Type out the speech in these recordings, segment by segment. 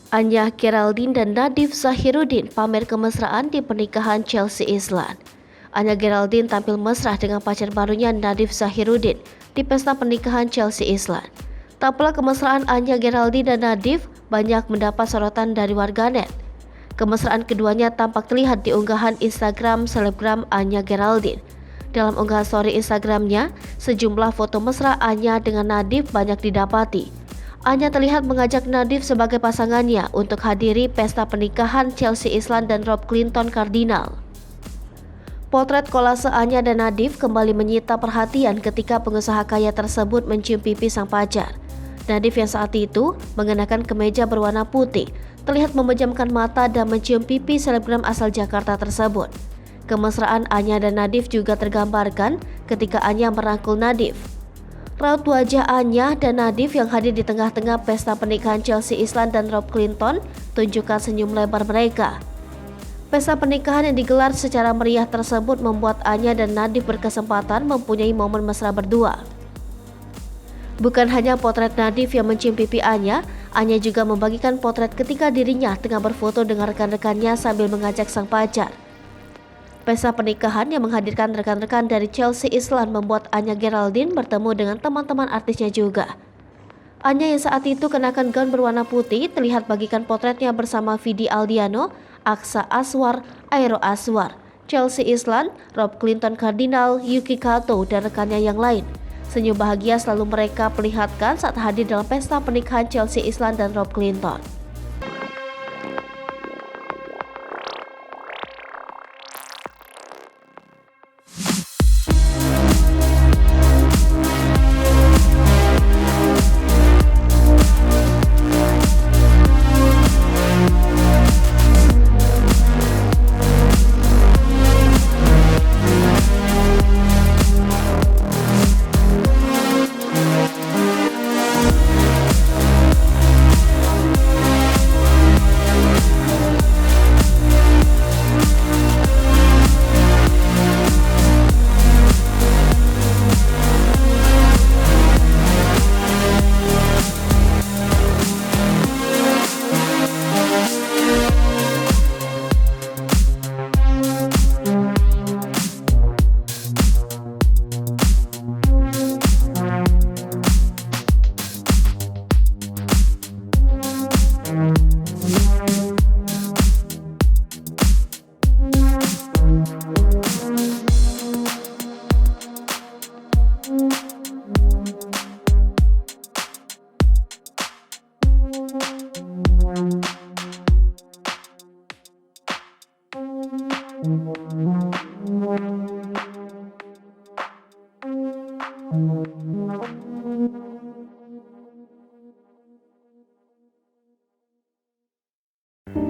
Anya Geraldine dan Nadif Zahiruddin pamer kemesraan di pernikahan Chelsea Islan. Anya Geraldine tampil mesra dengan pacar barunya Nadif Zahiruddin di pesta pernikahan Chelsea Islan. Tak pula kemesraan Anya Geraldine dan Nadif banyak mendapat sorotan dari warganet. Kemesraan keduanya tampak terlihat di unggahan Instagram selebgram Anya Geraldine. Dalam unggahan story Instagramnya, sejumlah foto mesra Anya dengan Nadif banyak didapati. Anya terlihat mengajak Nadif sebagai pasangannya untuk hadiri pesta pernikahan Chelsea Islan dan Rob Clinton Kardinal. Potret kolase Anya dan Nadif kembali menyita perhatian ketika pengusaha kaya tersebut mencium pipi sang pacar. Nadif yang saat itu mengenakan kemeja berwarna putih terlihat memejamkan mata dan mencium pipi selebgram asal Jakarta tersebut. Kemesraan Anya dan Nadif juga tergambarkan ketika Anya merangkul Nadif. Raut wajah Anya dan Nadif yang hadir di tengah-tengah pesta pernikahan Chelsea Islan dan Rob Clinton tunjukkan senyum lebar mereka. Pesta pernikahan yang digelar secara meriah tersebut membuat Anya dan Nadif berkesempatan mempunyai momen mesra berdua. Bukan hanya potret Nadif yang mencium pipi Anya juga membagikan potret ketika dirinya tengah berfoto dengan rekan-rekannya sambil mengajak sang pacar. Pesta pernikahan yang menghadirkan rekan-rekan dari Chelsea Islan membuat Anya Geraldine bertemu dengan teman-teman artisnya juga. Anya yang saat itu kenakan gaun berwarna putih terlihat bagikan potretnya bersama Vidi Aldiano, Aksa Aswar, Aero Aswar, Chelsea Islan, Rob Clinton Kardinal, Yuki Kato, dan rekannya yang lain. Senyum bahagia selalu mereka perlihatkan saat hadir dalam pesta pernikahan Chelsea Islan dan Rob Clinton.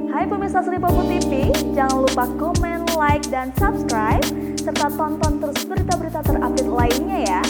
Hai pemirsa Sri Popo TV, jangan lupa komen, like, dan subscribe, serta tonton terus berita-berita terupdate lainnya ya.